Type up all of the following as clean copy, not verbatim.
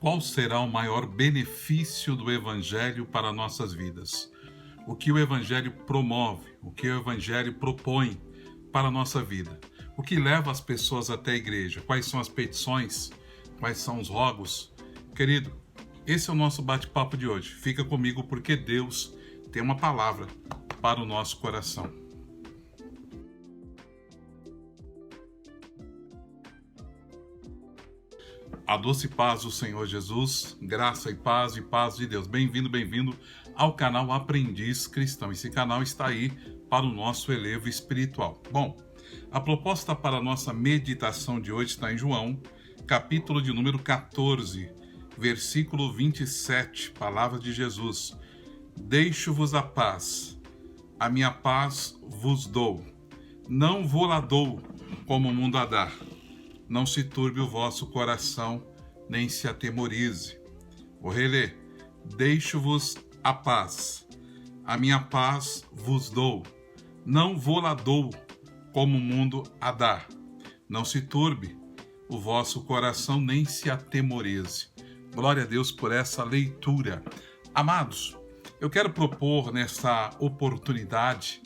Qual será o maior benefício do Evangelho para nossas vidas? O que o Evangelho promove, o que o Evangelho propõe para a nossa vida? O que leva as pessoas até a igreja? Quais são as petições? Quais são os rogos? Querido, esse é o nosso bate-papo de hoje. Fica comigo porque Deus tem uma palavra para o nosso coração. A doce paz do Senhor Jesus, graça e paz de Deus. Bem-vindo, bem-vindo ao canal Aprendiz Cristão. Esse canal está aí para o nosso elevo espiritual. Bom, a proposta para a nossa meditação de hoje está em João, capítulo de número 14, versículo 27, palavras de Jesus. Deixo-vos a paz, a minha paz vos dou. Não vou lá dou como o mundo a dar. Não se turbe o vosso coração, nem se atemorize. Vou reler. Deixo-vos a paz. A minha paz vos dou. Não vou lá dou, como o mundo a dar. Não se turbe o vosso coração, nem se atemorize. Glória a Deus por essa leitura. Amados, eu quero propor nessa oportunidade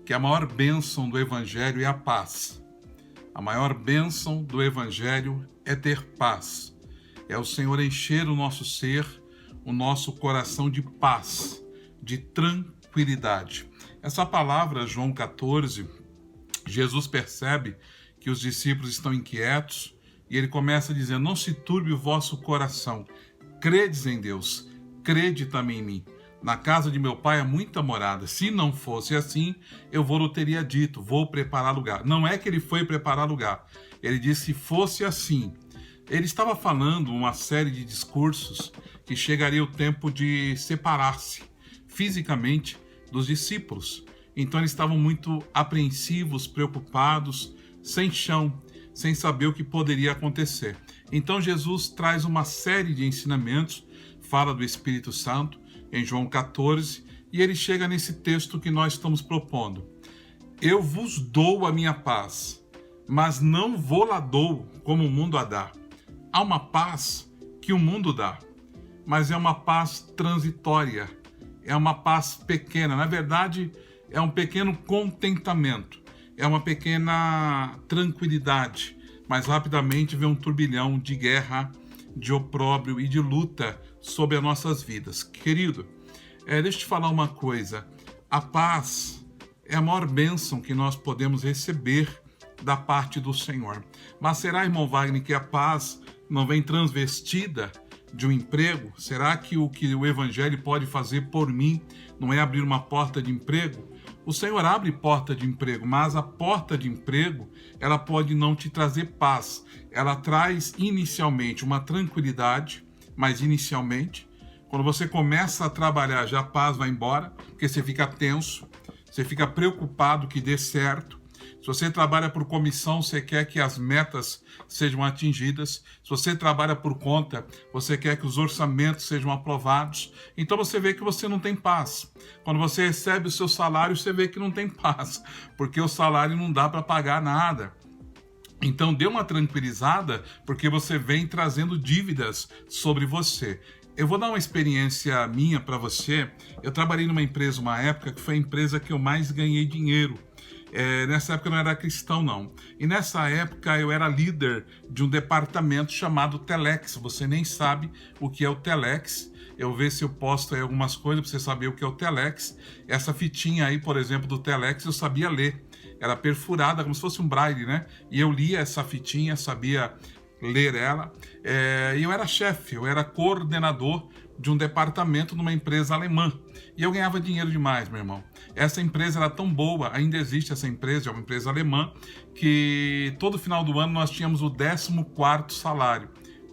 que a maior bênção do Evangelho é a paz. A maior bênção do Evangelho é ter paz. É o Senhor encher o nosso ser, o nosso coração de paz, de tranquilidade. Essa palavra, João 14, Jesus percebe que os discípulos estão inquietos e ele começa dizendo: não se turbe o vosso coração. Credes em Deus, crede também em mim. Na casa de meu pai há muita morada. Se não fosse assim, eu vou teria dito, vou preparar lugar. Não é que ele foi preparar lugar. Ele disse, se fosse assim. Ele estava falando uma série de discursos que chegaria o tempo de separar-se fisicamente dos discípulos. Então eles estavam muito apreensivos, preocupados, sem chão, sem saber o que poderia acontecer. Então Jesus traz uma série de ensinamentos, fala do Espírito Santo, em João 14, e ele chega nesse texto que nós estamos propondo. Eu vos dou a minha paz, mas não vou lá dou como o mundo a dá. Há uma paz que o mundo dá, mas é uma paz transitória, é uma paz pequena. Na verdade, é um pequeno contentamento, é uma pequena tranquilidade, mas rapidamente vem um turbilhão de guerra, de opróbrio e de luta sobre as nossas vidas. Querido, deixa eu te falar uma coisa. A paz é a maior bênção que nós podemos receber da parte do Senhor. Mas será, irmão Wagner, que a paz não vem transvestida de um emprego? Será que o Evangelho pode fazer por mim não é abrir uma porta de emprego? O Senhor abre porta de emprego, mas a porta de emprego, ela pode não te trazer paz. Ela traz inicialmente uma tranquilidade, mas inicialmente, quando você começa a trabalhar, já a paz vai embora, porque você fica tenso, você fica preocupado que dê certo. Se você trabalha por comissão, você quer que as metas sejam atingidas. Se você trabalha por conta, você quer que os orçamentos sejam aprovados. Então você vê que você não tem paz. Quando você recebe o seu salário, você vê que não tem paz, porque o salário não dá para pagar nada. Então dê uma tranquilizada, porque você vem trazendo dívidas sobre você. Eu vou dar uma experiência minha para você. Eu trabalhei numa empresa uma época que foi a empresa que eu mais ganhei dinheiro. Nessa época eu não era cristão, não. E nessa época eu era líder de um departamento chamado Telex. Você nem sabe o que é o Telex. Eu vou ver se eu posto aí algumas coisas para você saber o que é o Telex. Essa fitinha aí, por exemplo, do Telex, eu sabia ler. Era perfurada, como se fosse um braille, né? E eu lia essa fitinha, sabia ler ela. E eu era chefe, eu era coordenador de um departamento numa empresa alemã. E eu ganhava dinheiro demais, meu irmão. Essa empresa era tão boa, ainda existe essa empresa, é uma empresa alemã, que todo final do ano nós tínhamos o 14º salário.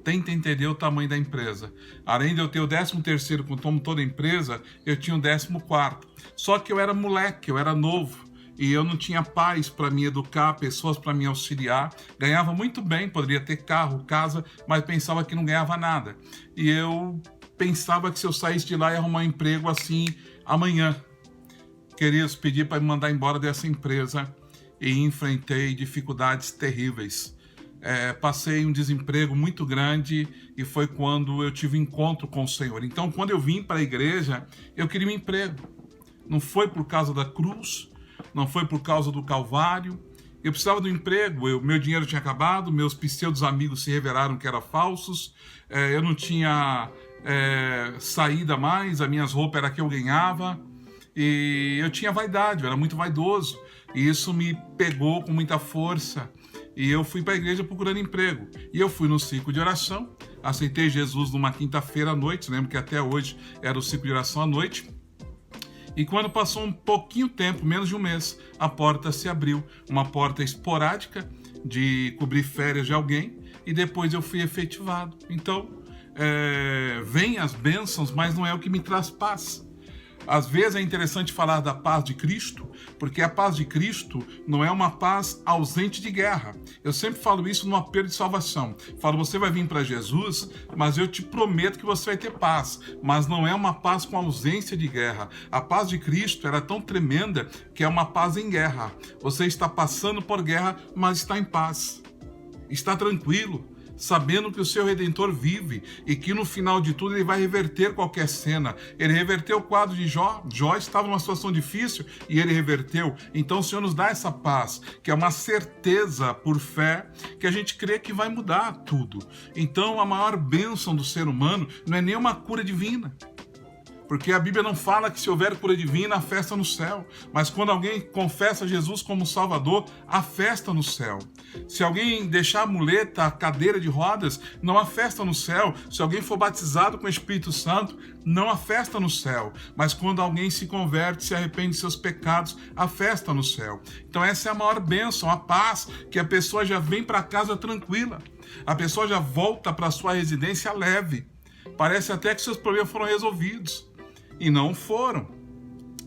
Tenta entender o tamanho da empresa. Além de eu ter o 13º, como toda empresa, eu tinha o 14º. Só que eu era moleque, eu era novo. E eu não tinha pais para me educar, pessoas para me auxiliar. Ganhava muito bem, poderia ter carro, casa, mas pensava que não ganhava nada. E eu pensava que se eu saísse de lá ia arrumar um emprego assim amanhã. Queridos, pedi para me mandar embora dessa empresa e enfrentei dificuldades terríveis. passei um desemprego muito grande e foi quando eu tive um encontro com o Senhor. Então, quando eu vim para a igreja, eu queria um emprego. Não foi por causa da cruz, não foi por causa do Calvário. Eu precisava do emprego, meu dinheiro tinha acabado, meus pseudos amigos se revelaram que eram falsos, eu não tinha saída mais, as minhas roupas eram que eu ganhava, e eu tinha vaidade, eu era muito vaidoso, e isso me pegou com muita força. E eu fui para a igreja procurando emprego. E eu fui no ciclo de oração, aceitei Jesus numa quinta-feira à noite, lembro que até hoje era o ciclo de oração à noite. E quando passou um pouquinho tempo, menos de um mês, a porta se abriu. Uma porta esporádica de cobrir férias de alguém, e depois eu fui efetivado. Então, vem as bênçãos, mas não é o que me traz paz. Às vezes é interessante falar da paz de Cristo, porque a paz de Cristo não é uma paz ausente de guerra. Eu sempre falo isso no apelo de salvação. Falo, você vai vir para Jesus, mas eu te prometo que você vai ter paz. Mas não é uma paz com ausência de guerra. A paz de Cristo era tão tremenda que é uma paz em guerra. Você está passando por guerra, mas está em paz. Está tranquilo, sabendo que o seu Redentor vive e que no final de tudo ele vai reverter qualquer cena. Ele reverteu o quadro de Jó. Jó estava numa situação difícil e ele reverteu. Então o Senhor nos dá essa paz, que é uma certeza por fé, que a gente crê que vai mudar tudo. Então a maior bênção do ser humano não é nem uma cura divina. Porque a Bíblia não fala que se houver cura divina, há festa no céu. Mas quando alguém confessa Jesus como Salvador, há festa no céu. Se alguém deixar a muleta, a cadeira de rodas, não há festa no céu. Se alguém for batizado com o Espírito Santo, não há festa no céu. Mas quando alguém se converte, se arrepende de seus pecados, há festa no céu. Então essa é a maior bênção, a paz, que a pessoa já vem para casa tranquila. A pessoa já volta para sua residência leve. Parece até que seus problemas foram resolvidos. E não foram,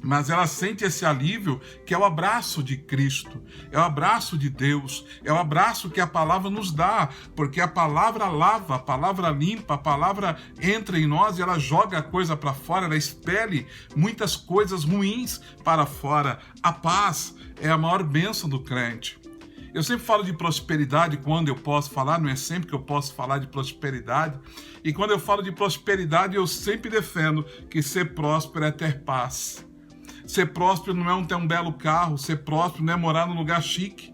mas ela sente esse alívio que é o abraço de Cristo, é o abraço de Deus, é o abraço que a palavra nos dá, porque a palavra lava, a palavra limpa, a palavra entra em nós e ela joga a coisa para fora, ela expele muitas coisas ruins para fora. A paz é a maior bênção do crente. Eu sempre falo de prosperidade quando eu posso falar, não é sempre que eu posso falar de prosperidade. E quando eu falo de prosperidade, eu sempre defendo que ser próspero é ter paz. Ser próspero não é ter um belo carro, ser próspero não é morar num lugar chique,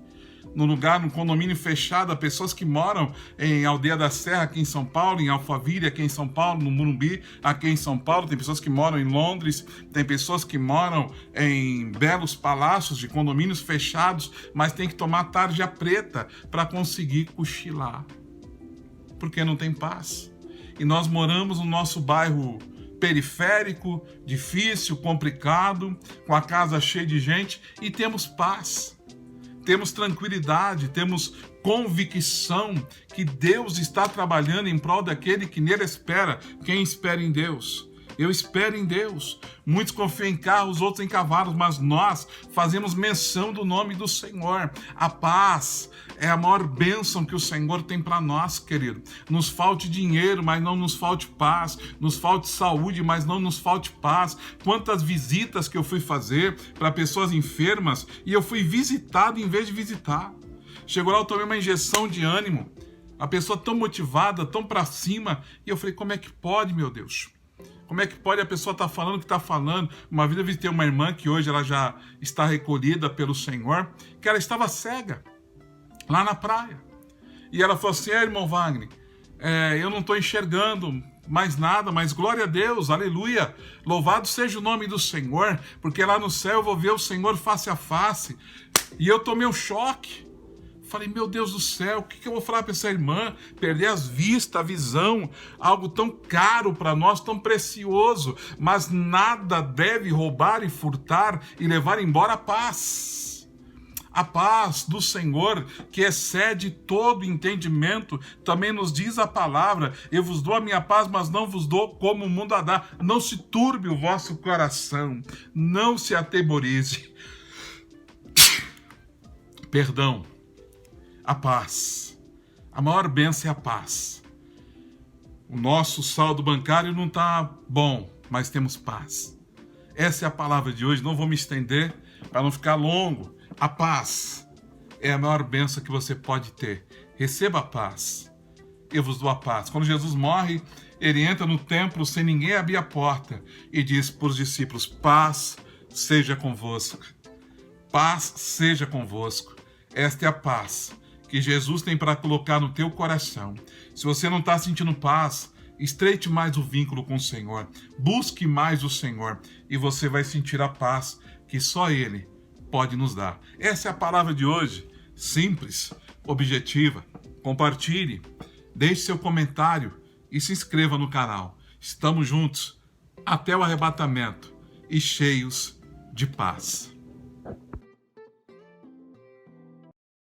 num condomínio fechado. Há pessoas que moram em Aldeia da Serra, aqui em São Paulo, em Alphaville, aqui em São Paulo, no Morumbi, aqui em São Paulo. Tem pessoas que moram em Londres, tem pessoas que moram em belos palácios de condomínios fechados, mas tem que tomar tarja preta para conseguir cochilar, porque não tem paz. E nós moramos no nosso bairro periférico, difícil, complicado, com a casa cheia de gente, e temos paz. Temos tranquilidade, temos convicção que Deus está trabalhando em prol daquele que nele espera. Quem espera em Deus? Eu espero em Deus. Muitos confiam em carros, outros em cavalos, mas nós fazemos menção do nome do Senhor. A paz é a maior bênção que o Senhor tem para nós, querido. Nos falte dinheiro, mas não nos falte paz. Nos falte saúde, mas não nos falte paz. Quantas visitas que eu fui fazer para pessoas enfermas e eu fui visitado em vez de visitar. Chegou lá, eu tomei uma injeção de ânimo. A pessoa tão motivada, tão para cima. E eu falei, como é que pode, meu Deus? Como é que pode a pessoa estar falando o que está falando? Uma vez eu visitei uma irmã que hoje ela já está recolhida pelo Senhor, que ela estava cega, lá na praia. E ela falou assim, irmão Wagner, eu não estou enxergando mais nada, mas glória a Deus, aleluia, louvado seja o nome do Senhor, porque lá no céu eu vou ver o Senhor face a face. E eu tomei um choque. Falei, meu Deus do céu, o que eu vou falar para essa irmã? Perder as vistas, a visão, algo tão caro para nós, tão precioso. Mas nada deve roubar e furtar e levar embora a paz. A paz do Senhor, que excede todo entendimento, também nos diz a palavra, eu vos dou a minha paz, mas não vos dou como o mundo a dá. Não se turbe o vosso coração, não se atemorize. Perdão. A paz. A maior bênção é a paz. O nosso saldo bancário não está bom, mas temos paz. Essa é a palavra de hoje, não vou me estender para não ficar longo. A paz é a maior bênção que você pode ter. receba a paz. Eu vos dou a paz. Quando Jesus morre, ele entra no templo sem ninguém abrir a porta e diz para os discípulos: paz seja convosco. Paz seja convosco. Esta é a paz que Jesus tem para colocar no teu coração. Se você não está sentindo paz, estreite mais o vínculo com o Senhor. Busque mais o Senhor e você vai sentir a paz que só Ele pode nos dar. Essa é a palavra de hoje. Simples, objetiva. Compartilhe, deixe seu comentário e se inscreva no canal. Estamos juntos até o arrebatamento e cheios de paz.